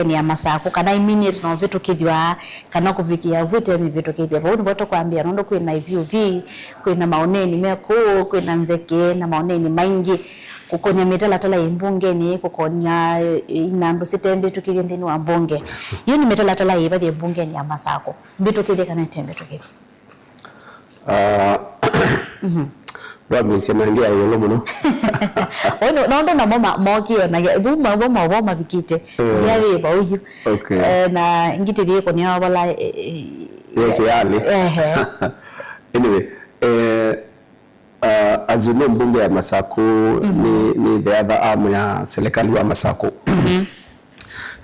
ni amasako kana immediate no vitu kithwa kana kuvikia vite ni vitu kithwa bo ngoto kwambia nondo kwina IVV kwina maoneni meko kwina nzeke na maoneni maingi kukonya mitalatala imbungeni kukonya inando sitembe tukigendeni wa mbunge hiyo ni mitalatala ibathi imbungeni amasako bitu kithwa kana tembe tukithwa Rabi simangia yolo muno. Ono nondo na mama mokio na buma bikite. Yawe ba uyu. Okay. Na ngite biko ni wala yake yale. Anyway, as you know mbunge ya Masako ni the other arm ya serikali wa Masako.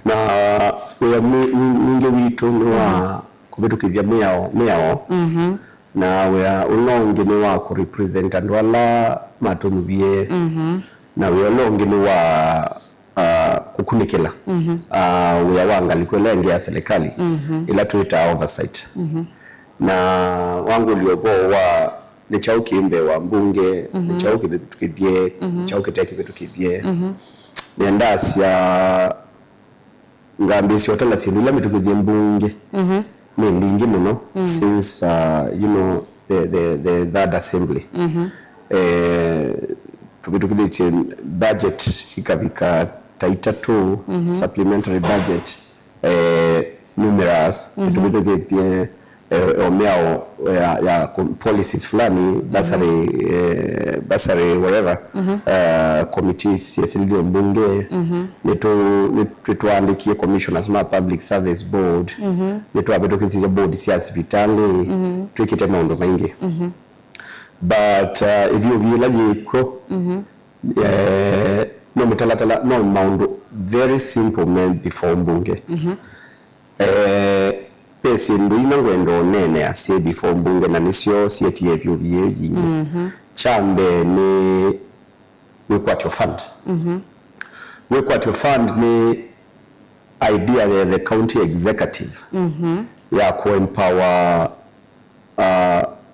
Na we mingi witu wa kubitu kivya miao. Na wea ulongini wa kurepresent andwala matunubie na wea ulongini wa kukunikila wea wangali kwelenge ya serikali ila tuita oversight na wangu uliogo wa ni chauki imbe wa mbunge ni chauki bitu tukidie chauki teki bitu kidie ni andasi ya ngambisi otala sinula bitu kidie mbunge mingi muno since you know the that assembly tukitukidhiche budget shikabika taita tu supplementary budget numerous tukitukidhiche omeao ya policies fulani basari whatever committees yasilio mbunge nituandikie commissioners ma public service board nituabetokithia board si hospitali tuikite maondo maingi but ibyo bilaje ko no mitalatala no maondo very simple man before mbunge pesi nduina ngwendo nene ase before mbunge na nisio sieti ebyo byeji chambe ni kwatyo fund we kwatyo fund ni idea the county executive ya ku empower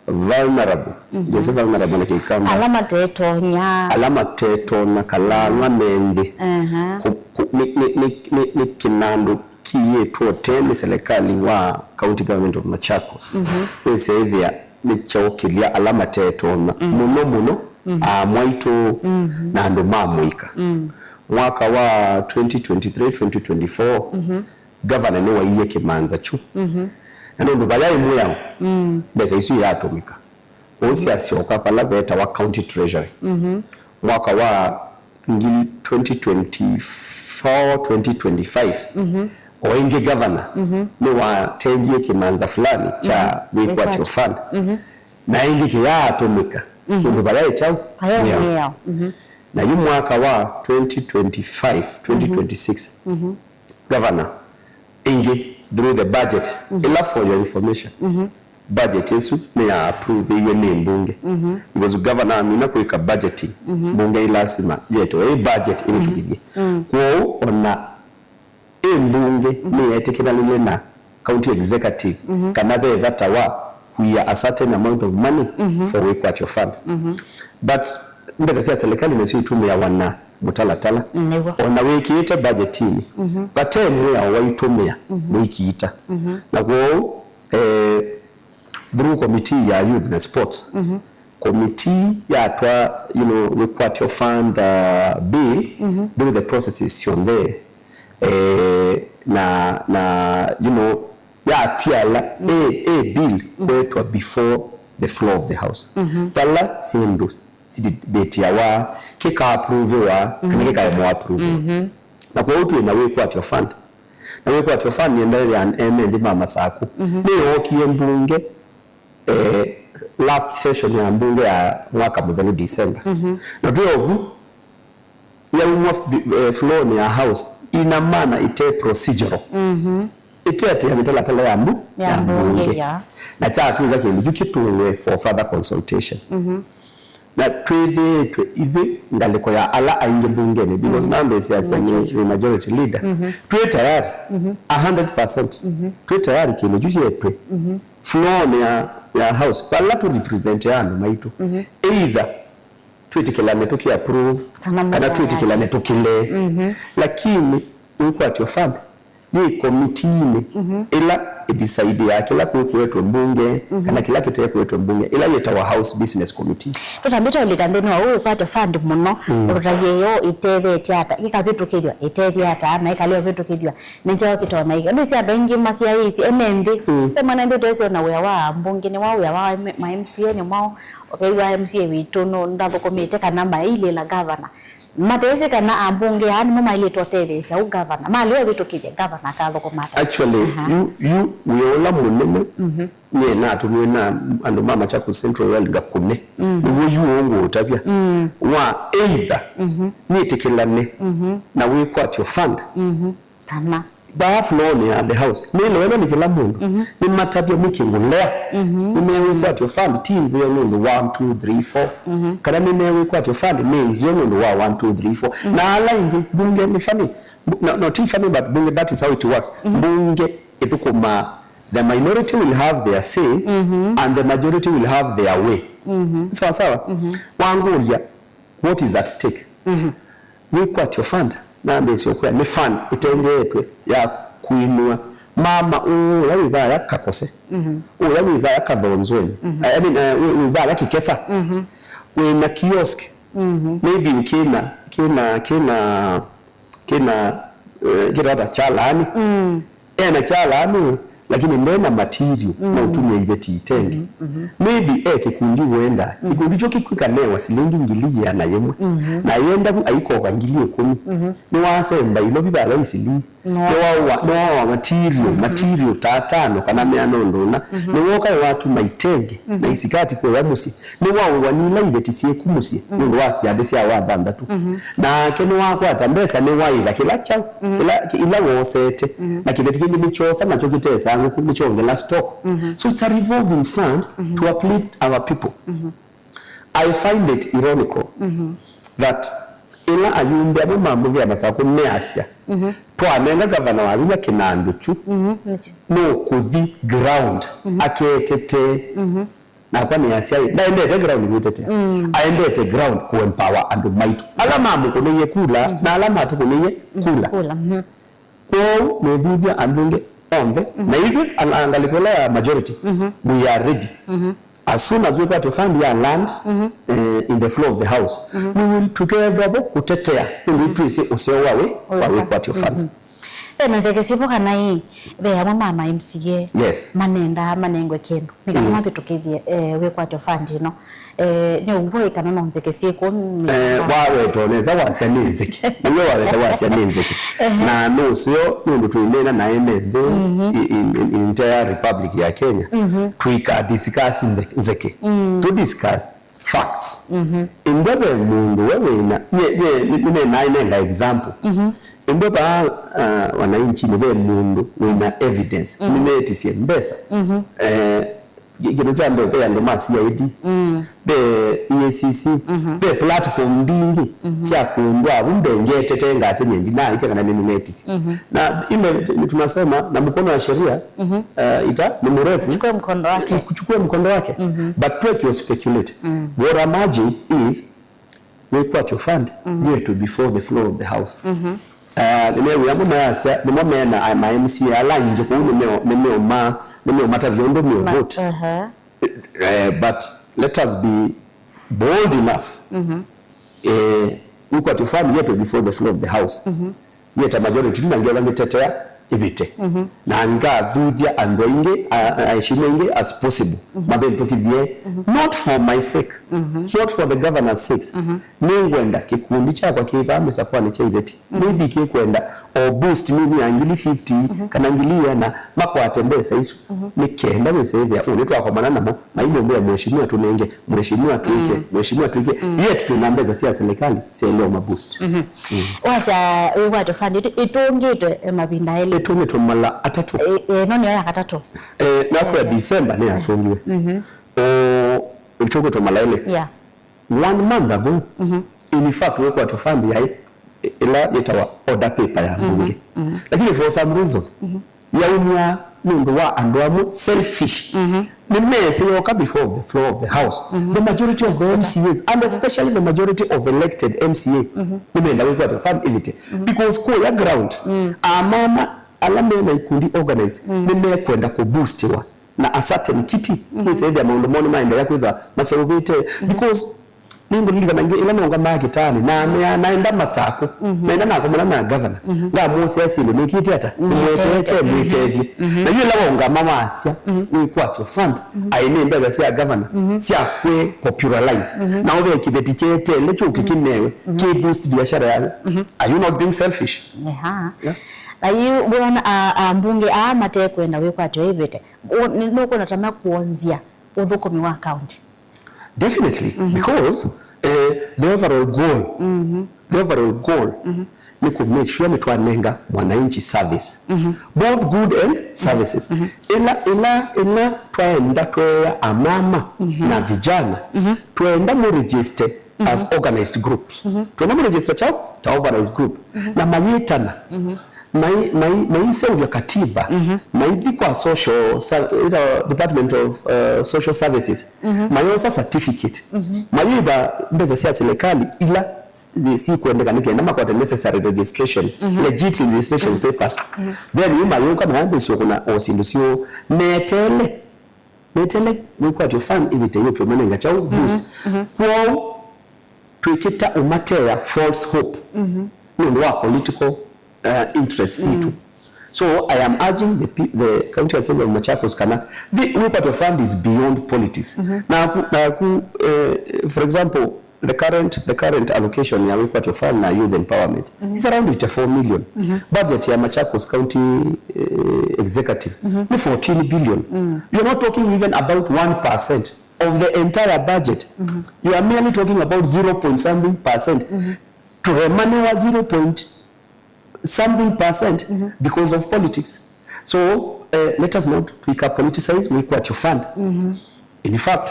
vulnerable vulnerable na kikamba alama teto na kalama mendi ni kinandu kiye tuoteni serikali wa county government of Machakos wese hivya ni chaukilia alama teto na muno mwaitu na ando mamuika mwaka wa 2023-2024 governor ni wa iye Kimanza chu ando ndubayayi muyao beza isu ya atomika osi asioka pala beta wa county treasury mwaka wa 2024-2025 oinge governor ni wa tengie Kimanza fulani cha Wikwatyo fund na ingi kia atomika ndubayayi chao muyao na yu mwaka wa 2025-2026 governor ingi through the budget ila for your information budget yesu ni ya approve iwe ni mbunge because governor amina kuika budgeting mbunge ilasima yeto budget ili tukijie kwa ona mbunge ni etikina lile na county executive kana be batawa kuya a certain amount of money for Wikwatyo fund but mbeza sia serikali na sio tume ya wana mutalatala ona wikiita budgetini batemu ya waitumia wikiita na kwa through committee ya youth and sports committee ya twa Wikwatyo fund bill through the processes on there na ya tiala a bill wetwa before the floor of the house pala sindus sidi betia wa kika approve wa kana kika mo approve na kwa utu na Wikwatyo fund na Wikwatyo fund ni ndani ya ndi mama Sako ni okie mbunge last session ya mbunge ya mwaka mudhani December na tuyo ya floor ni ya house ina maana ite procedural ite ya mitalatala ya mbunge na chatu ila kitu for further consultation na hivi ngaliko ya ala ainge bungeni because numbers ya ni majority leader tuwe tayari 100% tuwe tayari kile jukietwe floor ya house pala tu represent yandu maitu either tuitikilane tukiapprove kana tuitikilane tukile lakini Wikwatyo fund ni committee ila decide ya kila kuwetwe mbunge kana kila kitu kuwetwe mbunge ila yetawa house business committee tutambita ulikandeni wa wewe kwate fund muno utayeyo iteve tiata ikapitu kidwa iteve ata na ikalio vitu kidwa ninjo kitona ika ndio sia bengi masia hiti emendi sema ndio tese na wewe wa mbunge ni wao ya wa ma MCA ni wao okay wa MCA witono ndabo komite kana ma ile la governor matese kana ambunge hani mama ile totele sia u governor mali wewe vitu kidwa governor ka loko mata actually you we all munene nye na tumwe na ando mama cha ku Central World gakune niwo yuongo tabia wa either ni tikilane na we quite your fund kana baaf loan at the house ni leo ni kila mundu ni matabia mikingulea ni mewe quite your fund teams yo ndo 1 2 3 4 kana ni mewe quite your fund means yo ndo 1 2 3 4 na ala ingi bunge ni funny no funny but bunge that is how it works bunge itukuma the minority will have their say and the majority will have their way sawa wangulia what is at stake we quite your fund na mbesi kwa ni fund itengetwe ya kuinua mama yawi baya kakose yawi baya kabonzweni I mean we baya kikesa we na kiosk maybe kina chalani na chalani lakini ndena material na utumie ibeti itenge maybe kikundi wenda kikundi cho kikukanewa silingi ngili ya na yemwe na yenda ayiko kwa ngili 10 ni wasemba ilo bibala isili no wa material tatano kana meano ndona ni woka watu maitenge na isikati kwa yamusi ni wao wanila ibeti sie kumusi ndo wasi adesi ya wadanda tu na kene wako atambesa ni waida kila chao ila wosete na kibeti kingi michosa na chokitesa kumichongela stock so it's a revolving fund to uplift our people I find it ironical that ila ayumbe abo mambo ya masako neasia twanenga governor wa Vinya Kinanduchu no kuthi ground aketete na kwa ni asia ndaendete ground mitete aendete ground ku empower and might alama mukone kula na alama tukone kula kwa medhudia andunge onde na hivi angalikola majority we are ready as soon as we got to find your land in the floor of the house we will together kutetea ili tuise usewawe wa what you fund nzeke sipo kana hii be mama MCA yes manenda manengwe kendo nikasema vitu kivye we what you fund no ni uboi kana no nzeke siko wawe toneza wasianenzeke niwe wawe wasianenzeke na no sio ndo tuinena na emende in entire republic ya Kenya tuika discuss nzeke to discuss facts indebe mundu wewe na nina example imboba wananchi ni be mundu wina evidence nimetisia mbesa gino jambo be ando masi ID be EACC be platform ndingi sia kundwa bundengete tenga senyendi na ikana nini metisi na ile tunasema na mkono wa sheria ita ni mrefu kuchukua mkondo wake but take your speculate what I imagine is we quite your fund you to before the floor of the house nimewe yambo mayasya nimome na ma MCA ala nje ko nimeo mata vyondo mi vote but let us be bold enough we quite your fund yet before the floor of the house yet a majority ngela ngitetea ibite na anga dhuthia andoinge aishimenge as possible mabe tukidie not for my sake not for the governor's sake ningwenda kikundi cha kwa kibambe sapwa cha ibeti maybe kikwenda or boost nini angili 50 kana angilia na makwate mbesa isu nikenda wesevya unetwa kwa manana na ile mbele mheshimiwa tunenge mheshimiwa tuike yet tunambeza si serikali si leo maboost wasa we what fund itongite mabinda ile tunge mala atatu noni ya katatu na kwa December ni atongiwe ulichoke to mala ile 1 month ago in fact we kwa to fund ya ila yetawa order paper ya bunge lakini for some reason ya umwa mundu wa andwamu selfish the mess yoka before the floor of the house the majority of the MCAs and especially the majority of elected MCA women we got to fund it because ko ya ground amama alame na ikundi organize nime kwenda ku boost wa na a certain kiti ni saidi ya maundu moni maendelea kwitha maseruvite because ningo niliga nange ila nonga magitani na naenda masako naenda na komana na governor nga mose asile nikiti ata mwetete na yule lawa mama asya ni kwatyo fund aine mbega sia governor sia kwe popularize na obe kibeti chete lecho ukikinewe ki boost biashara ya are you not being selfish ayi bwana mbunge mate kwenda we kwatyo ibete noko natamia kuonzia uthukomi wa county definitely because the overall goal ni ku make sure mitwanenga mwananchi service both good and services ila twaenda toya amama na vijana twaenda mu register as organized groups twaenda mu register ta organized group na mayitana maise ya katiba maithi kwa social department of social services mayosa certificate maiba mbeza sia serikali ila si kuendeka nikenda makwata necessary registration legit registration papers then yuma yoka mahambe sio kuna osindusio metele mwikwa to fund ibite yoke manenga chao boost kwa tuikita umatea false hope wa political interest situ. So I am urging the County Assembly of Machakos Kana, the part of fund is beyond politics. Now, for example, the current allocation ya part of fund na youth empowerment is around 84 million. Budget ya Machakos County executive ni 14 billion. You're not talking even about 1% of the entire budget. You are merely talking about 0.something% to the money wa 0.something% because of politics. So let us not politicize we what you fund. In fact,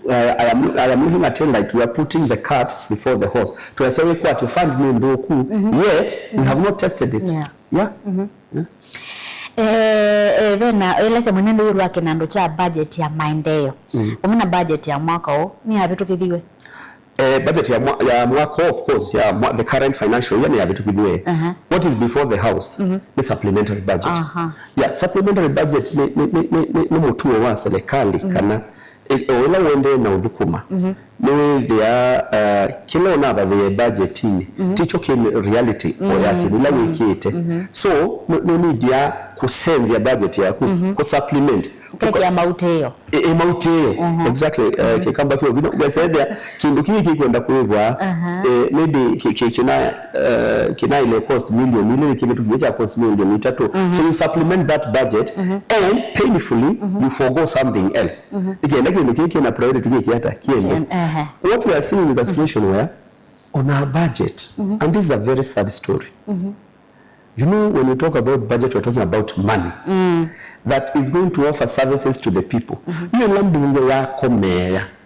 I am looking at it like we are putting the cart before the horse. To say we what you fund me ndoku yet we have not tested it. Vena elese mwenendo yuru wake na ndocha budget ya maendeleo. Umina budget ya mwaka o ni habitu kithiwe? Budget ya mwaka of course the current financial year ni habitu kithiwe. What is before the house? The supplementary budget. Supplementary budget ni mutuo wa serikali kana oila wende na udhukuma niwe thea kila onaba the budget ini ticho kini reality oyasi nila wikite so no need ya kusenzi ya budget ya kusupplement keki ya mauteo exactly kikamba kiyo gwasaidea kindu kiki kwenda kuigwa maybe kina ile cost million ile kimetu kimeja cost million itatu so you supplement that budget and painfully you forgo something else ikienda kindu kiki na priority kiki hata kiende what we are seeing is a situation where on our budget and this is a very sad story you know, when we talk about budget, we're talking about money that is going to offer services to the people. You know,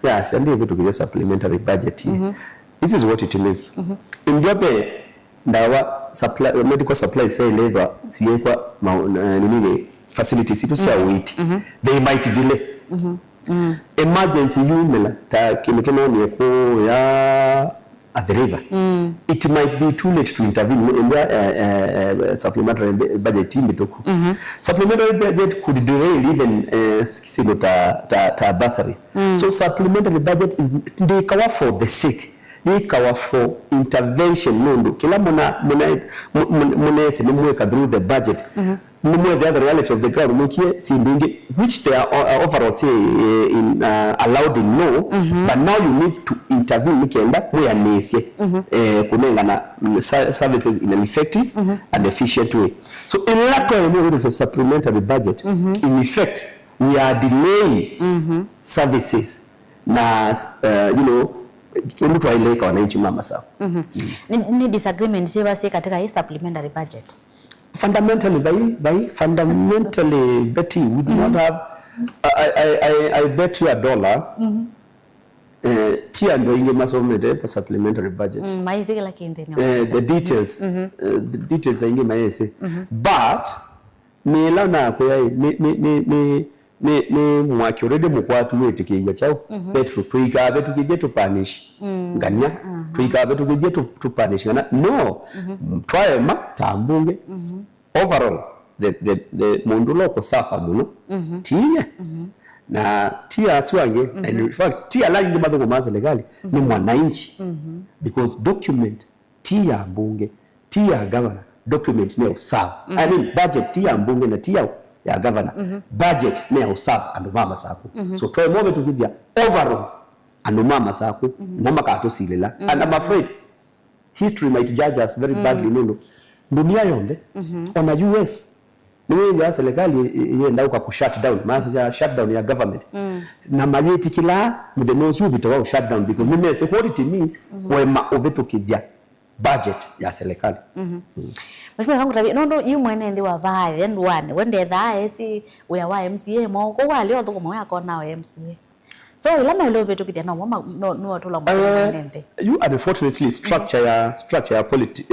yes, and they're going to get a supplementary budget. This is what it means. In Jobe, medical supply, say labor, facilities, they might delay. Emergency, at the river. It might be too late to intervene in the supplementary budget team. Supplementary budget could derail even bursary. So supplementary budget is they cover for the sick. They cover for intervention. Kila munese nimweka through the budget. The other reality of the ground, which they are overall say allowed in law, but now you need to intervene where services in an effective and efficient way. So in that way, when it's a supplementary budget, in effect, we are delaying services. Mtu aileka wananchi mama sawa. Ni disagreement siwa si katika hii supplementary budget. Fundamentally, Betty, we do not have. I bet you $1. Tia ndo inge masomete pa supplementary budget. Maisi kila kinde ni. The details, the details inge maisi. But nila na kwa ni mwaki already mukwatu mwete kiga chao. Petro tuikabe tukije to punish. Nganya tuikabe tukije to punish ngana. No, twaema tambunge. Overall, the mundu loko safa muno tiye na tia aswange and in fact tia la ndi madongo manza legali ni mwananchi because document tia mbunge tia governor document ne usawa I mean budget tia mbunge na tia ya governor budget ne usawa ando mama sako so toe mobe tukidya overall ando mama sako mama ka to silela and I'm afraid history might judge us very badly nono dunia yonde ona US niwe ya serikali yenda kwa shut down maana shut down ya government na majeti kila muthe no su bitawa shut down because mimi say what it means kwema obetukija budget ya serikali mashimo kangu tabi no yu mwene ndi wa vai then one wende thae si uya wa MCA mo ko wali otho mo yako na wa MCA so ilama ile obetukija no mama no watola mwene you unfortunately structure ya politics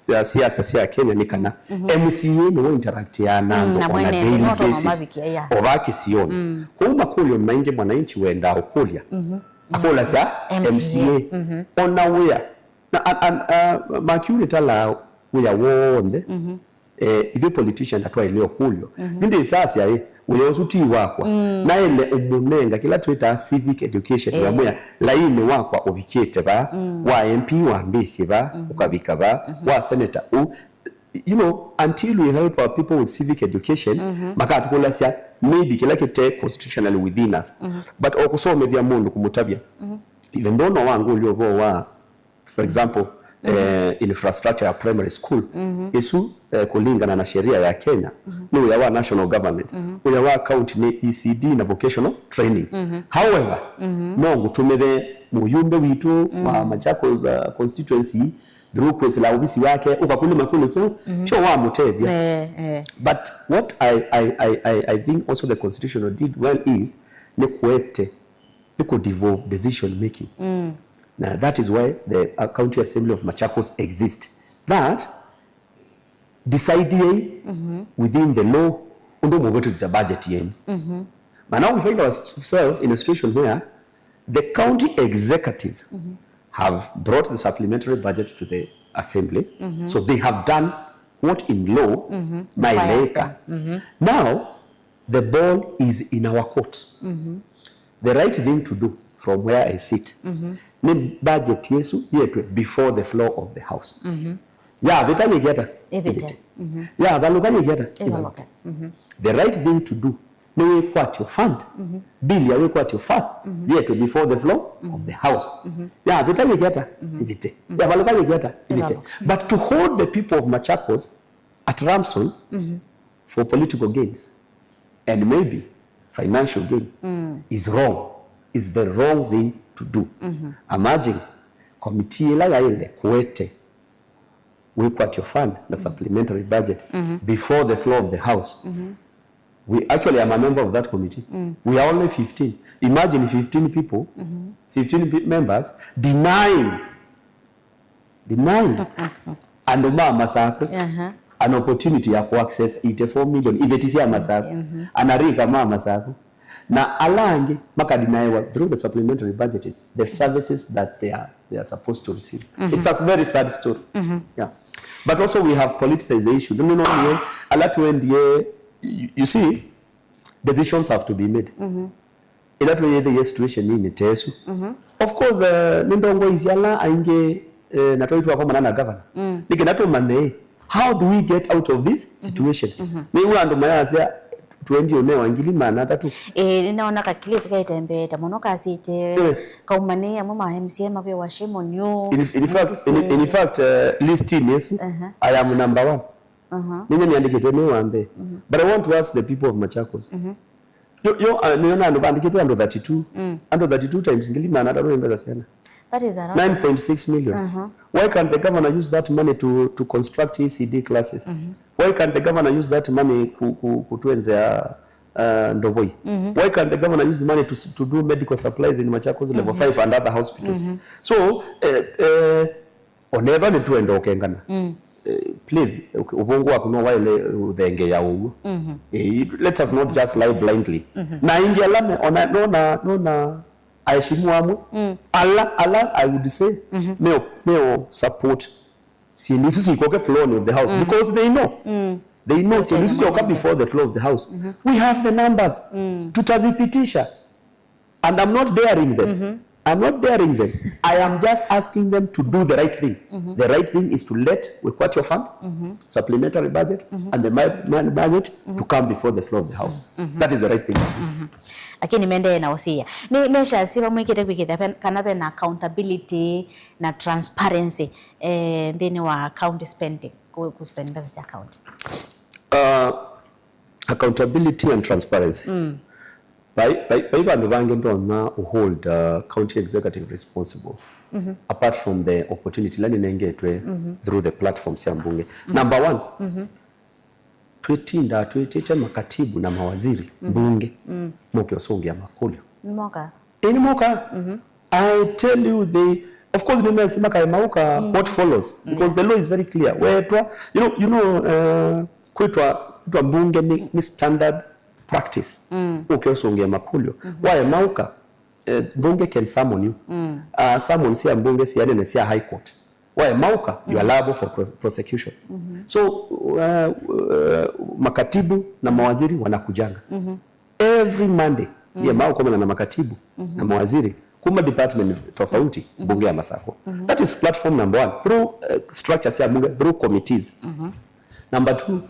ya siasa ya Kenya ni kana MCA no interact ya nando on a daily basis obaki sioni kwa makulio maingi mwananchi wenda okulia akola za MCA ona wea na makuli tala wea wonde ibe politician atwa ile okulio ninde sasa ya uyosuti wakwa na ile umunenga kila tuita civic education ya moya laini wakwa obikete ba wa MP wa mbisi ba ukabika ba wa senator you know until we help our people with civic education makati kulasia maybe kila kete constitutionally within us but okusome vya mundu kumutabia even though no wangu uliobo wa for example infrastructure ya primary school isu kulingana na sheria ya Kenya ni ya national government ya county ni ECD na vocational training however no gutumire muyumbe witu wa Machakos constituency through kwezi la ubisi wake ukakuli makulu cho wa mutevya but what I think also the constitutional did well is ni kuete ni ku devolve decision making now that is why the county assembly of Machakos exists that decide within the law undo mobeto za budget yen but now we find ourselves in a situation where the county executive have brought the supplementary budget to the assembly so they have done what in law now the ball is in our court the right thing to do from where I sit ni budget yesu yetwe before the floor of the house ya betaye geta ya balukanye geta the right thing to do ni we kwat your fund bill ya we kwat your fund yetwe before the floor of the house ya betaye geta ibite ya balukanye geta ibite but to hold the people of Machakos at ransom for political gains and maybe financial gain is wrong, is the wrong thing to do. Imagine committee la ile kuete we cut your fund the supplementary budget before the floor of the house. We actually am a member of that committee. We are only 15. Imagine 15 people, 15 members denying Andoma Masako an opportunity ya access 84 million ivetisia Masako anarika mama Masako na alange makadinaiwa through the supplementary budget is the services that they are supposed to receive. It's a very sad story. Yeah, but also we have politicized the issue. No, a lot to end here. You see, decisions have to be made. In that way, the situation in Tesu. Of course, Nindongo is yala ainge natoi tu akoma na governor. Nikinato mane. How do we get out of this situation? Ni uando mayazia tuendi oneo angili mana tatu. Ninaona ka clip ka itembe tamonoka site kaumane ya mama MCA mabwe washimo nyo. In fact listing yes. I am number 1. Nini niandike tu niwaambe. But I want to ask the people of Machakos. Niona ndo bandike tu under 32. Under 32 times ngili mana tatu mbeza sana. That is around 9.6 million. Why can't the governor use that money to construct ECD classes? Why can't the governor use that money kutuenza Ndoboi? Why can't the governor use the money to do medical supplies in Machakos level 5 and other hospitals? So, oneva ni tuende okengana. Please, ubongo wakuno wale udhenge ya ugu. Let us not just lie blindly. Na ingia lame, nona aishimu amwe. Allah, I would say, meo support. Sisi koke floor of the house because they know they know sisi come before the floor of the house. We have the numbers. Tutazipitisha. And I'm not daring them. I'm not daring them. I am just asking them to do the right thing. The right thing is to let Wekwacho Fund, supplementary budget, and the budget to come before the floor of the house. That is the right thing. Lakini mende na usia. Ni mesha siba mwikite kwikite kanabe na accountability na transparency ndeni wa county spending kuspend pesa account. Accountability and transparency. By bantu bange ndona hold county executive responsible apart from the opportunity lani nengetwe through the platforms ya mbunge. Number one, twetete makatibu na mawaziri mbunge moke osongia makulio moka I tell you, they of course nimesema kama mauka what follows because the law is very clear. Wetwa you know kwetwa mbunge ni standard practice. Okay, osongia makulio why mauka mbunge can summon you. Summon si mbunge si ane si high court. Why mauka you are liable for prosecution. So makatibu na mawaziri wanakujanga every Monday. Ya mauka na makatibu na mawaziri kuma department tofauti bunge ya Masako. That is platform number one through structures ya bunge, through committees. Number two,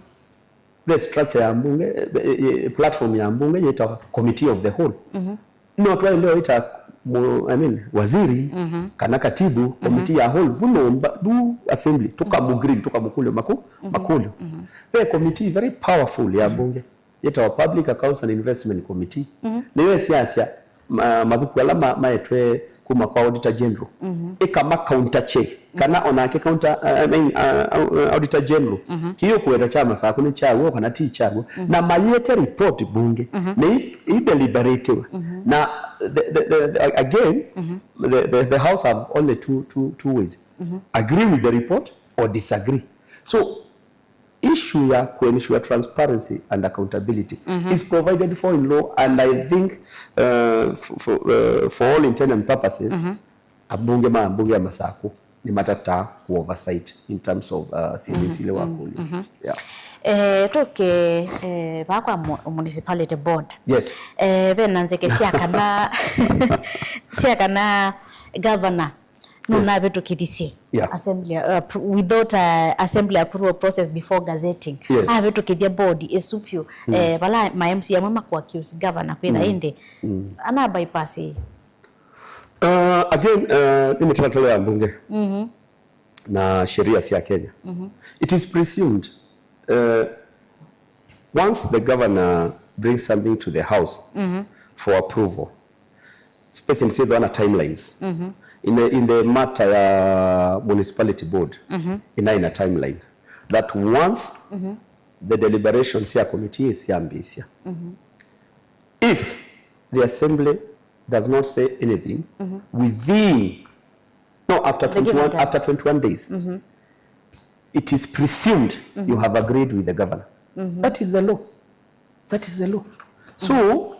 the structure ya bunge, platform ya bunge yeta committee of the whole. No twa leo ita waziri kana katibu committee ya whole bunomba du assembly tukamukulio makulio. The committee very powerful ya bunge yeta public accounts and investment committee. Niwe siasa mabuku alama maetwe kuma kwa auditor general kama counter check kana onake counter auditor general hiyo kuenda chama sako ni chago kana ti chago na mayete report bunge ni deliberative na again the house have only two ways, agree with the report or disagree. So issue ya kuensure transparency and accountability is provided for in law, and I think for all intent and purposes mbunge ya Masako ni matata oversight in terms of CBC wakuli. Yeah. Toke bakwa municipality board. Yes. Benanzeke siakana governor no beto kidisi assembly without assembly approval process before gazetting. Beto kidia board esupio bala ma MC ya mama kwa accuse governor kwenda ende ana bypass. Again nimetatolewa mbunge na sheria ya Kenya. It is presumed once the governor brings something to the house for approval, especially on timelines. In the matter ya municipality board in a timeline that once the deliberations ya committee is ambitious, if the assembly does not say anything within after 21 days, it is presumed you have agreed with the governor. That is the law. That is the law. So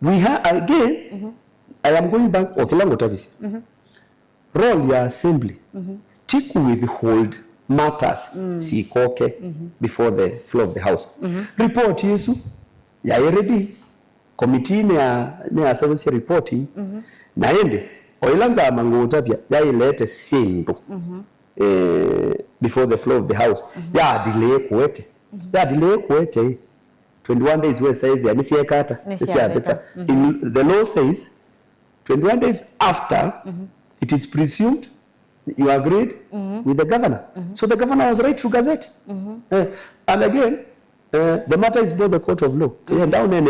we have again I am going back okilango tabisi. Role ya assembly tiku withhold matters sikoke before the floor of the house. Report yesu ya ready committee ne service reporting naende oilanza mango tabia ya ilete sindo before the floor of the house ya delay kuete 21 days we say the nisiekata nisiabeta. The law says 21 days after it is presumed you agreed with the governor. So the governor was right to gazette. And again the matter is both the court of law down in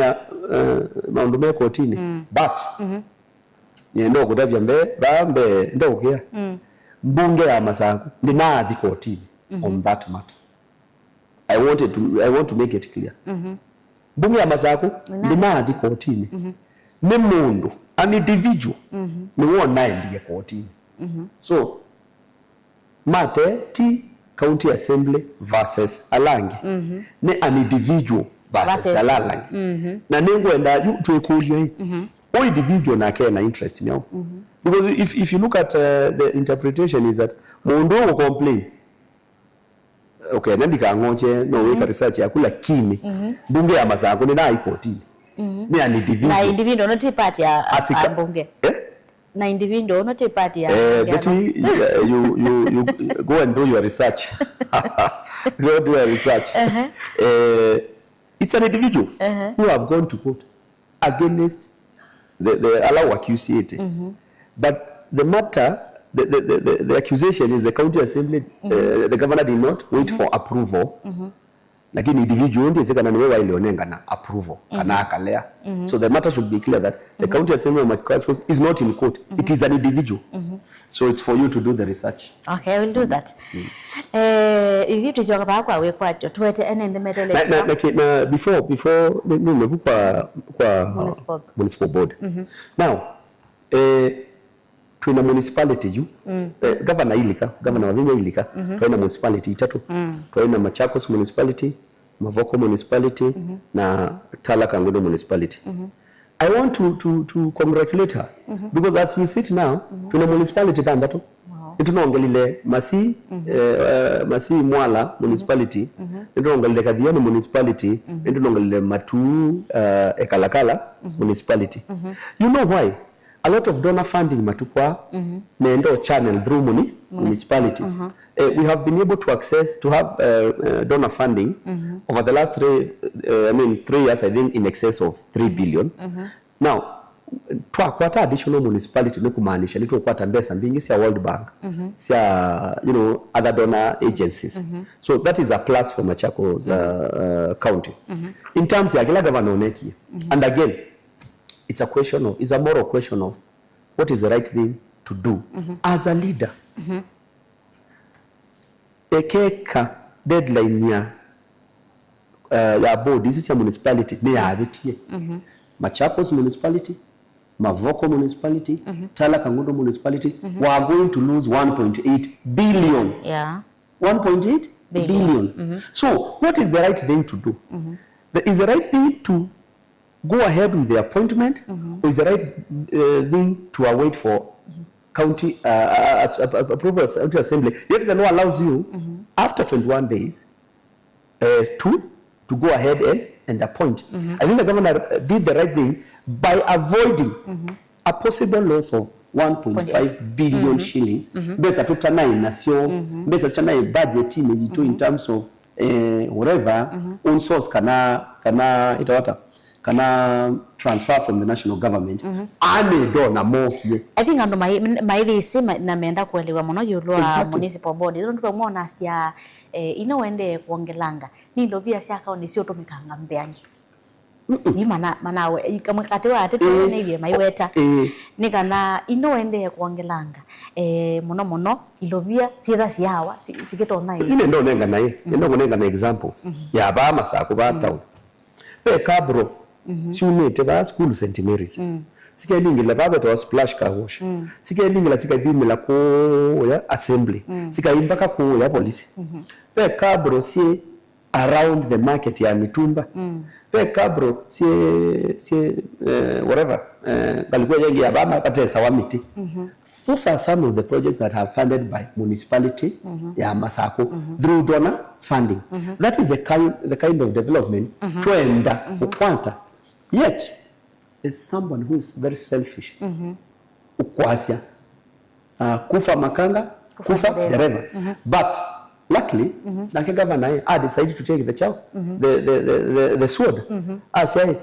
maundume kotini but yendo kudavya mbe ndo kia mbunge ya Masako ndinaadhi kotini on that matter. I want to make it clear. Mbunge ya Masako ndinaadhi kotini ni mundu an individual ni wona ndiye kotini. So mate ti county assembly versus Alangi ni an individual versus Alangi na nengwenda twekulia o individual na kena interest miao because if you look at the interpretation is that mundu will complain okay nandika ngoche no weka research yaku lakini bunge ya Masaku ni na ikotini ni an individual na individual not part ya bunge na individual not part ya Betty, you go and do your research. Go do your research. It's an individual who have gone to court against the allow accused. But the matter, the accusation is the county assembly. The governor did not wait for approval. Lakini individual ndiye zeka na niwewa ilionenga na approval kana akalea. So the matter should be clear that the county assembly of Machakos is not in court. It is an individual. So it's for you to do the research. Okay, I will do that. If you tuzoka pa kwa we kwacho tuwete ene metele na before nimebu kwa municipal board. Now tuna municipality juu governor Ilika, governor Wavinya Ilika, tuna municipality itatu. Tuna Machakos municipality, Mavoko municipality na Tala Kangundo municipality. I want to congratulate her because as we sit now tuna municipality tandatu. Tunaongelile Masi Masi Mwala municipality, tunaongelile Kadhiani municipality, tunaongelile Matu Ekalakala municipality. You know why? A lot of donor funding matukwa neendo channel through municipalities. We have been able to access to have donor funding over the last 3 years, I think in excess of 3 billion. Now twakwata additional municipality no kumaanisha ni twakwata mbesa mbingi sia World Bank sia other donor agencies. So that is a plus for Machakos county in terms ya kila governor oneki. And again it's a moral question of what is the right thing to do as a leader. Ekeka deadline ya board isi ya municipality ni ya abitie. Machakos municipality, Mavoko municipality, Tala Kangundo municipality, we are going to lose 1.8 billion. Yeah. 1.8 billion. So what is the right thing to do? Is the right thing to go ahead with the appointment, or is the right thing to await for county approval of county assembly? Yet the law allows you after 21 days to go ahead and appoint. I think the governor did the right thing by avoiding a possible loss of 1.5 billion shillings. Besa tutana nation, besa tutana budget in terms of whatever on source kana itawata kana transfer from the national government. Ame do na mo. I think ando maivisi na meenda kuelewa muno yulwa municipal board. Ndio ndipo muona sia inoende kuongelanga. Ni lobia sia kaoni sio tumikanga mbeangi. Ni manawe ikamwekate wa atete ne bie maiweta. Ni kana inoende kuongelanga. Muno ilobia sietha siawa sikitona ine ndo nenga naye. Ndo ngonenga na example. Ya ba Masaku ba town. Pe kabro siunete ba school St Mary's. Sikailingila baba to splash car wash. Sikailingila sikadimila ko ya assembly. Sikaimbaka ko ya police. Pe kabro si around the market ya mitumba. Pe kabro si whatever kalikuwa yengi ya baba katesa wa miti. Those are some of the projects that are funded by municipality ya Masaku through donor funding. That is the kind of development twenda ukwanta. Yet is someone who is very selfish. Ukwatia kufa makanga, kufa dereva. But luckily, the governor decided to take the child, the sword. I say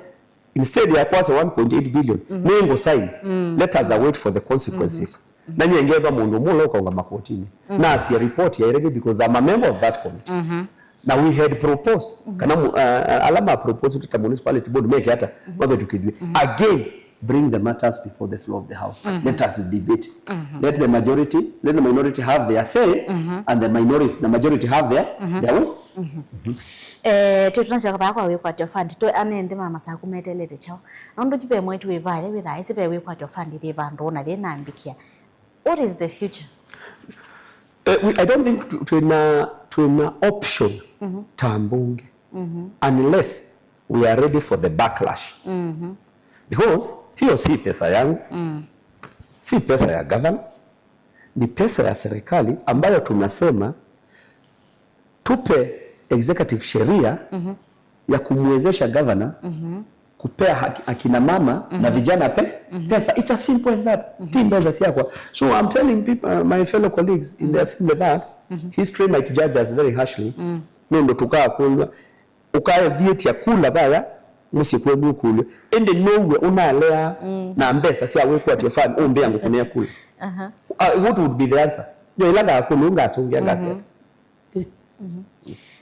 instead ya kwasa 1.8 billion, nengo sign. Let us await for the consequences. Na nyengeva mundu mulo kwa makotini. Na si report ya irege because I'm a member of that committee. Now we had proposed kana alama proposal to the municipality board make hata mabe tukidwe again bring the matters before the floor of the house. Let us debate. Let the minority have their say and the majority have their own. Tutunashoka pa kwa we kwatyo fund to anende mama Masaku metelete chao ando jipe mwetu we vale with I sipe we kwatyo fund ile bando na le nambikia. What is the future? I don't think to an option tambunge unless we are ready for the backlash. Because hiyo si pesa yangu, si pesa ya government, ni pesa ya serikali ambayo tunasema tupe executive sheria ya kumwezesha governor kupea akina mama na vijana pesa. It's as simple as that. Timbeza siakwa. So I'm telling people, my fellow colleagues, in their thing with that, history might judge us very harshly. Ndo tukaa kulwa ukae vieti ya kula baya musikwe mukulu ende nowe unalea na mbesa sia wekwa ati fine ombe yangu kunea kula. What would be the answer? Yo ilaga kulunga sungia ngase.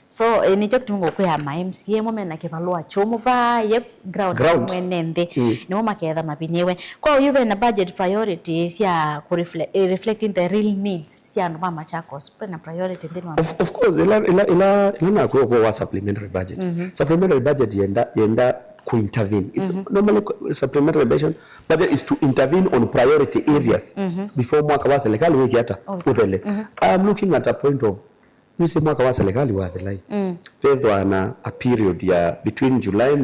So ni chak tungo kwa ma MCA mo mena ke balwa chomo ba yep ground mwenende ni mo maketha mabinyewe kwa yube na budget priorities ya ku reflecting the real needs sia ndo mama Machakos na priority ndino of course ila na kwa supplementary budget. Supplementary budget yenda ku intervene. It's normally supplementary budget is to intervene on priority areas before mwaka wa serikali wiki hata udele. I'm looking at a point of nise mwaka wa serikali wa the line based on a period ya between July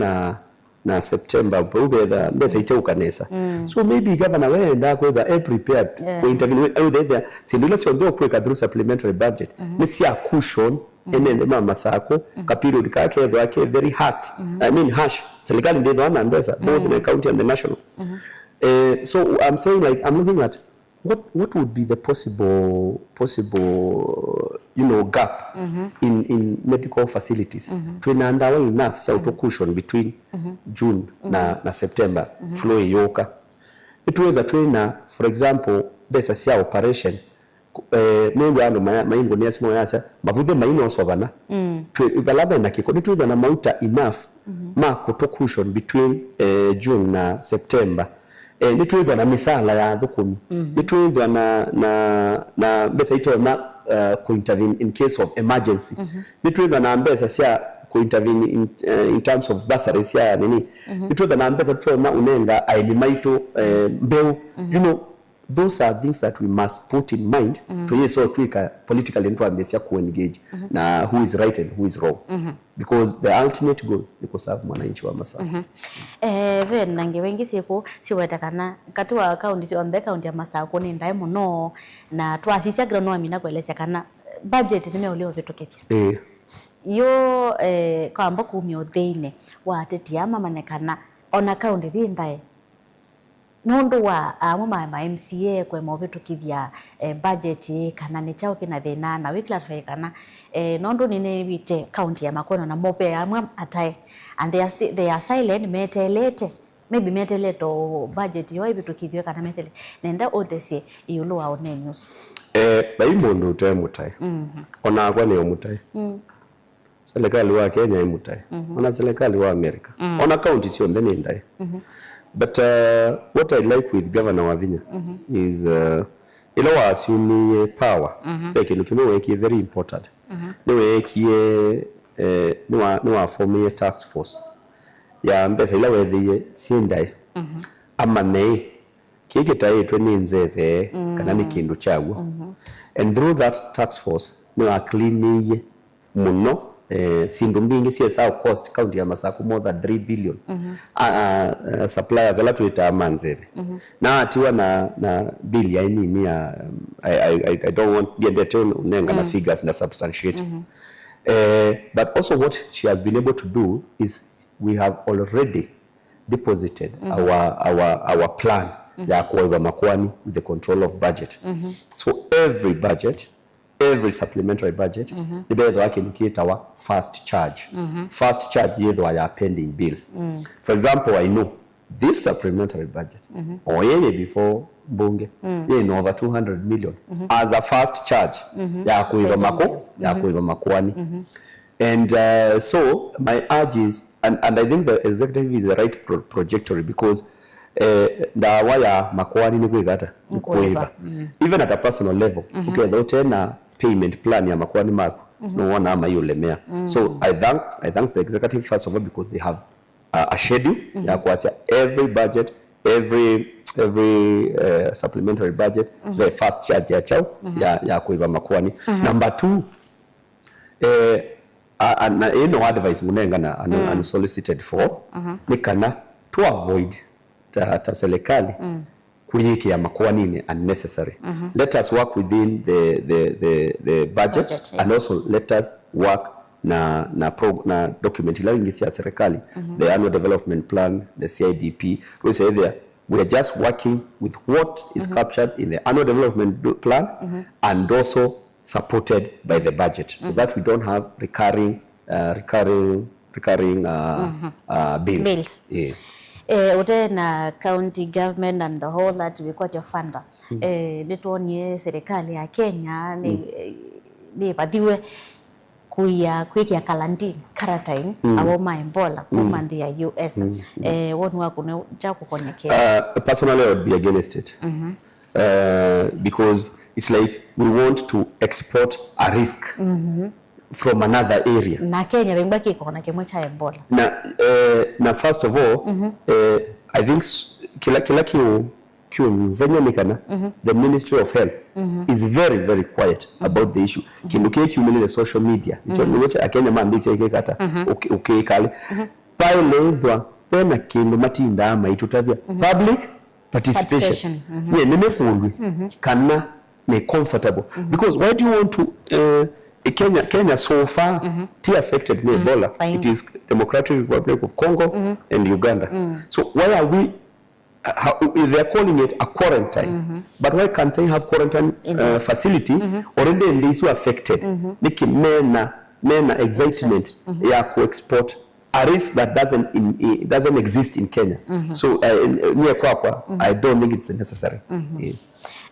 na September ubeda mbesa icheuka nesa. So maybe governor wenda kwa prepared to intervene there sindula siondo kweka through supplementary budget nisi a cushion enende mama sako ka period kake yake very hard I mean harsh serikali ndio wana mbesa both in the county and the national. So I'm saying like I'm looking at what would be the possible gap in medical facilities to enandawa enough so to cushion between June na September flow yoka it was that na for example besa sia operation nengo ando maingo ni asimo yasa mabudhe maino osovana to balaba na kiko it was na mauta enough mako to cushion between June na September. Nituweza na misala ya dhukumi nituweza na besa ito na ku-intervene in case of emergency nituweza na mbesa siya ku-intervene in terms of bursary siya nini nituweza na mbesa tuwa na unenga ainimaito mbeu you know those are things that we must put in mind to yeso tuika politically ntuwa mbesa ku-engage na who is right and who is wrong because the ultimate goal ni kuserve mwananchi wa Masako. Nange wengi siwetakana katuwa county on the county ya Masako ni ndai muno na tuasisi agronomy na kueleza kana budget nimeoleo vitu kipya. Yo kwamba kumyo thine wa tete ama manekana on account thi ndai nondo wa ama MCA kwa movetu kivya budget kana ne chao kina thina na we clarify kana nondo nine wite county ya Makono na mope amwa atai and they are silent metelete maybe meteleto budget yo ibitu kivyo kana metele nenda odese iyulu wa one news baimondo temutai ona kwa ne omutai serikali wa Kenya imutai ona serikali wa America ona county sio ndani ndai. But what I like with Governor Wavinya is ilo assume power like nukimwe very important niwe kie niwa form a task force ya mbesa ila wethiye sindai ama nei kigita yetwe ninzeve kana ni kindu chagwo and through that task force niwa clean muno sindu mbingi CSR cost county ya Masako more than 3 billion suppliers ala tuita manzeve na atiwa na bill ya ini ya I don't want the tone unenga na figures na substantiate but also what she has been able to do is we have already deposited our plan ya kuiba makwani with the control of budget so every supplementary budget the bedo wake nikiita wa first charge yedwa ya pending bills for example I know this supplementary budget oyeye before bunge no over 200 million as a first charge ya kuiba makwani and so my urge is and I think the executive is the right trajectory because da waya makwani ni kwigata kuiba even at a personal level okay though tena payment plan ya makwani mako no one ama yulemea so I thank the executive first of all because they have a schedule ya kuasia every budget every supplementary budget the first charge ya chao ya kuiba makwani number 2 no advice munenga na unsolicited for nikana to avoid ta serikali kuyiki ya makuwa nini unnecessary. Let us work within the budget yeah. And also let us work na document ila ingisi ya serikali, the annual development plan, the CIDP. We say there we are just working with what is captured in the annual development plan and also supported by the budget, so that we don't have recurring bills. Yeah. Ute na county government and the whole that we quite funder. Nituonie serikali ya Kenya ni padiwe kuikia quarantine abo maimbola kumandi ya US. Wonu wako ne chaku konyekea. Personally, I would be against it. Because it's like we want to export a risk from another area. Na Kenya bembaki kona kimwe cha Ebola. Na first of all, I think kila kiu nzanyamikana, the Ministry of Health is very, very quiet about the issue. Kinduke kiumele the social media. Niwecha akenya mambitse ikekata ukekale. Pale dhwa pena kindu matinda ama itutavya public participation. Nimekundwi kana ne comfortable. Because why do you want to Kenya so far affected by Ebola? It is Democratic Republic of Congo and Uganda. So why are we they are calling it a quarantine, but why can't they have quarantine facility already in these who affected? Niki mena excitement ya ku-export a risk that doesn't exist in Kenya. So I don't think it's necessary.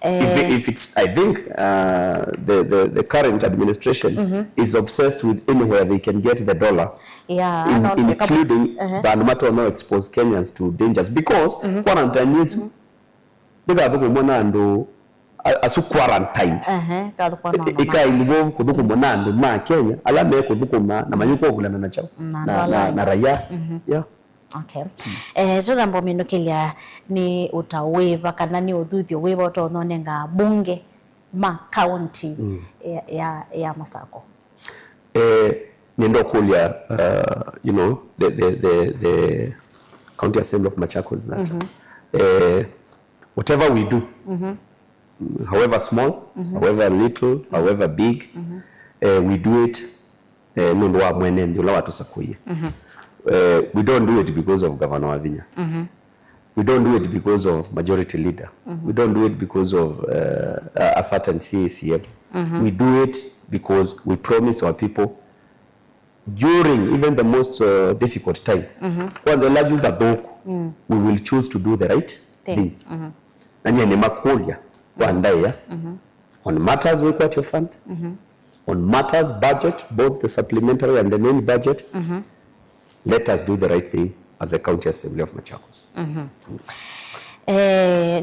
If it's, I think the current administration is obsessed with anywhere they can get the dollar. Yeah, including but no matter no expose Kenyans to dangers, because quarantine is bega vuko monando asu quarantined ika involve kuduko monando ma Kenya alame kuduko na manyuko kulana na chao na raia. Yeah. Okay. Tugambo minokilia ni utaweva kana ni udhuthio wewa utononenga bunge ma county ya Masako. Niendo kulia you know the County Assembly of Machakos that whatever we do, however small, however little, however big, we do it nundo wa mwene ndio la watu sakuye. We don't do it because of Governor Wavinya. We don't do it because of majority leader. We don't do it because of a certain CACM. We do it because we promise our people during even the most difficult time, when the large we will choose to do the right thing. Nanyene makulia kuandaya on matters we quote your fund, on matters budget, both the supplementary and the main budget. Let us do the right thing as a County Assembly of Machakos.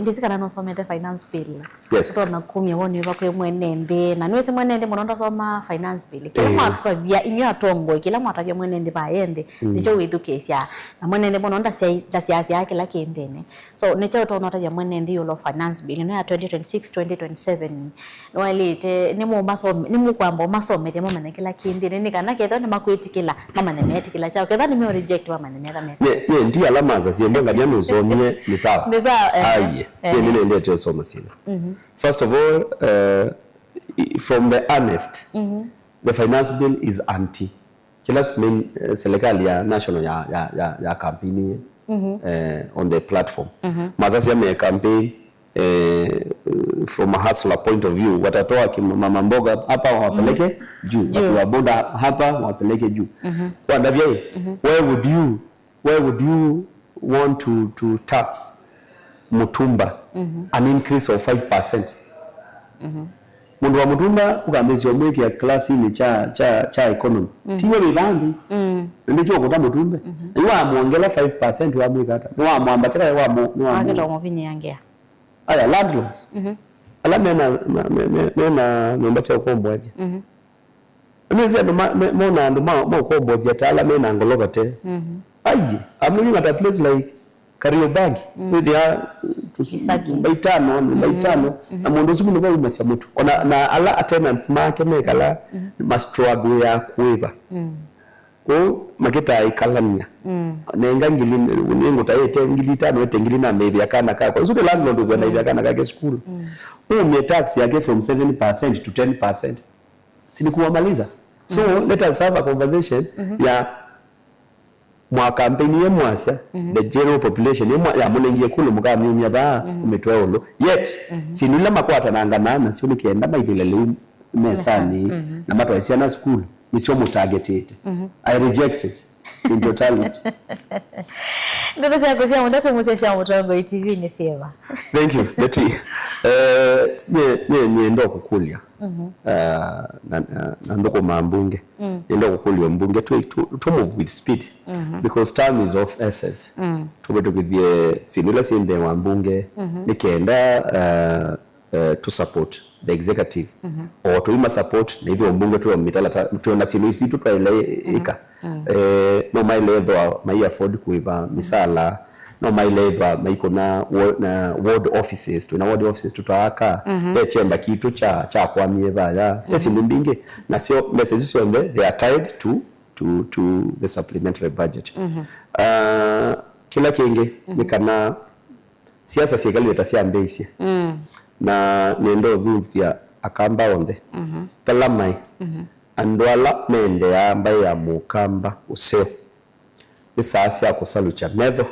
Ndizikana no somete finance bill. Yes. Tona kumya woni bakwe mwenende na niwese mwenende munondo soma finance bill. Kila mwatwa bya inyo atombo kila mwatwa bya mwenende baende nicho withukesya na mwenende munondo siasa yake la kendene. So nicho tona ta bya mwenende yo finance bill no ya 2026 2027 no elite ni mu masome ni mu kwamba masome demo manene kila kendene ni kana ketho ni makwitikila mama ne metikila chao ketho ni me reject mama ne mera mera. Ye ndi alama za siembenga bya nuzomye ni sawa. First of all, from the honest, the finance bill is anti. Kila serikali ya national ya campaign on the platform. Mazasi ya campaign from a hustler point of view. Watatoa mama mboga hapa wapeleke juu, watu wa boda hapa wapeleke juu. Kwa ndabia where would you want to tax Mutumba an increase of 5%? Mundu wa Mutumba ukambezi omweki ya klasi ni cha economy. Tiwe bibandi. Ndicho kuta Mutumba. Iwa muongela 5% wa mweka hata. Niwa muambateka ya wa Agelo mobini yangea. Aya landlords. Ala mena nombasi ya ukombo wabi. Mwezi ya mona nduma ukombo wabi ya ala mena angologa te. Aye, I'm looking at a place like Kariobangi with ya baitano na mundu sumu ndio umesema mtu na ala attendance make mekala mastruggle ya kuiba ko maketa ikalania nenga ngili ningo taete ngili tano ete ngili na maybe akana kako usuke landlord ugana maybe akana kake school ume tax yake from 7% to 10% sinikuwamaliza. So let us have a conversation ya mwa campaign ye mwasya the general population ya munengie kulu mukamyumya ba umetwolo yet sinula makwata nanganana sio nikienda mailele mesani na matwa isiana school nisio mutargeted I reject it in totality. Ndio sasa kusema ndako musesha mutongo ITV ni sema. Thank you Betty. Nye ndo kukulia na ndoko mambunge ndo kukulia mbunge to move with speed because time is of essence. Tubeto kithie sinula sinde mambunge nikenda to support the executive or to ima support na hivyo mbunge tu mitala tuona sinuisi tu twaileka no mailedho mai afford kuiba misala no mailedho maiko na ward offices tuna ward offices tutawaka chemba kitu cha kwa mieba ya simbinge na sio messages sio they are tied to the supplementary budget. Kila kinge nikana siasa serikali itasiambeisia na nendo vuthia akamba onde talamai andwala mende ya ambaye ya mukamba useo isasi ya kusalucha medho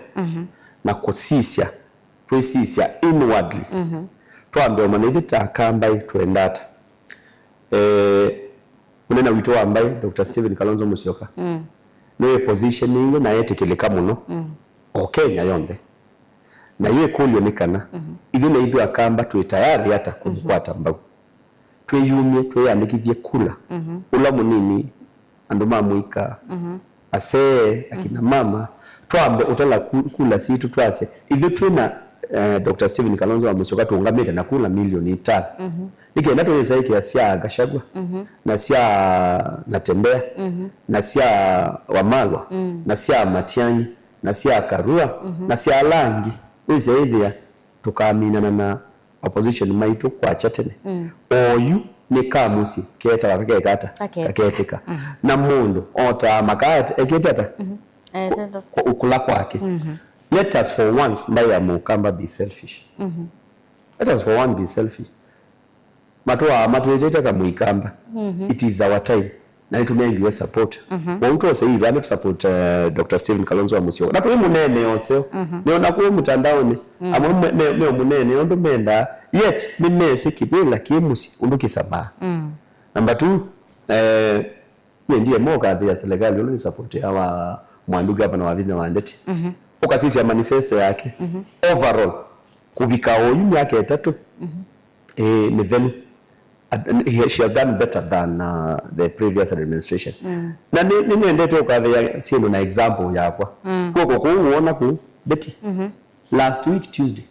na kusisya tuisisya inwardly tuambe omanithita akamba tuendata unena wito ambaye Dr. Stephen Kalonzo Musyoka no positioning na yetekeleka muno o Kenya yonde na yeye kulionekana ivyo na hivyo akamba tuwe tayari hata kumkwata mbao tweyumye tweyandikije kula ula munini andoma muika ase akina mama twambe utala kula situ twase ivyo twina Dr. Stephen Kalonzo Musyoka tungameta na kula milioni 5 nikenda tuweza hiki asia Gachagua na sia Natembea na sia Wamalwa na sia Matiang'i na sia Karua na sia Langi izaidia tukaminana na opposition maitu kwa chatene oyu ni kamusi keta wakakekata kaketika na mundu ota makata eketata ukula kwake. Let us for once mbaya mukamba be selfish. Let us for one be selfish. Matuwejeta kama muikamba it is our time na itumengiwe support wautu ose hivi ane support Dr. Stephen Kalonzo Musyoka na tuwe munene oseo neona kuwe mutandaoni meo munene ondo menda yet nimese kibila kimusi unduki sama number 2 ndiye moka ya serikali uli support ya mwandu governor wa Vinya Wandeti ukasisi ya manifesto yake overall kubika oyu yake 3 ni venu she has done better than the previous administration. Na nini ndete ukadhia siendo na example yakwa. Kuko kuona ku Betty. Last week Tuesday.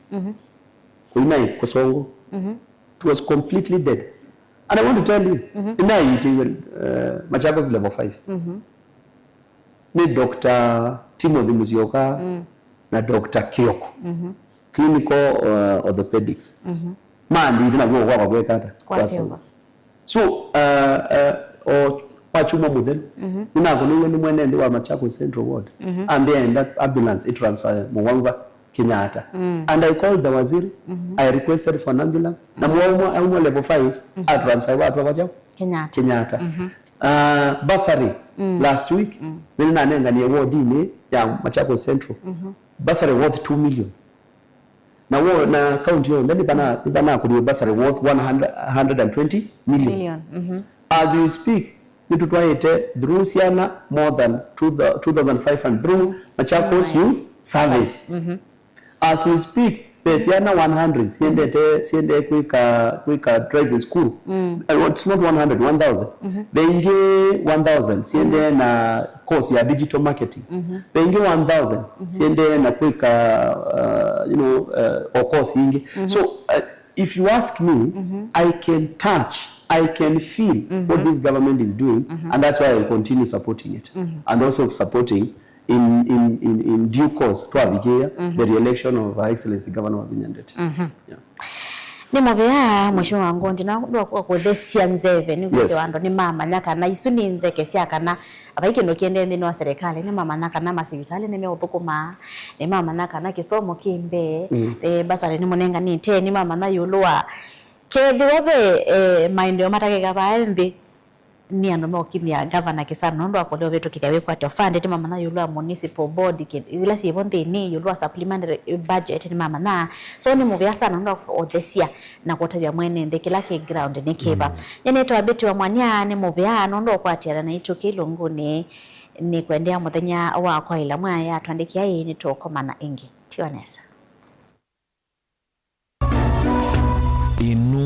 Kuimai Kusongo. It was completely dead. And I want to tell you, Machakos level 5. Ni Dr. Timothy Musyoka na Dr. Kioko. Clinical orthopedics. Mandi tuna kwa kwekata kwa silver. So o pachuma mudhen unako ni mwenende wa Machakos Central Ward and then that ambulance it transfer Mwanga Kenyatta and I called the waziri I requested for an ambulance na Mwanga level 5 I transfer watu wa Kenyatta Basari last week nilina nenga ni award ni ya Machakos Central Basari worth 2 million na county yo ndani bana kuri basari worth 120 million. As we speak nitutwaite through Siana more than 2500 through Machakos Youth Service. As we speak Siana 100 siende quick driving school it's not 100 1000 bengi 1000 siende na course ya digital marketing bengi 1000 siende na quick or course ingi so if you ask me I can touch I can feel what this government is doing and that's why I will continue supporting it and also supporting in due course to abigia the re-election of Her Excellency Governor Wavinya Ndeti. ni mobea mheshimiwa wangu ndina ndo kuthesia nzeve ni Yes. wando ni mama nyaka na isu ni nzeke cia kana abaiki no kiende ndini wa serikali ni mama naka na masibitali ni meuthukuma ni mama naka na kisomo kimbe basari ni munenga ni te ni mama na yulwa kethi wobe maendeleo matakega baembe ni ando mokinya governor kisana ndo akoleo betu kithia wekwa to fund mama na yulwa municipal board ila si bonde ni yulwa supplementary budget ni mama na so ni muvya sana ndo othesia na kutabya mwene ndekila ke ground ni kiba nyene to abeti wa mwanya ni muvya ndo kwatiana na ito kilunguni ni kwendea muthenya wa kwa ila mwaya twandikia hii ni tokomana ingi tionesa Inu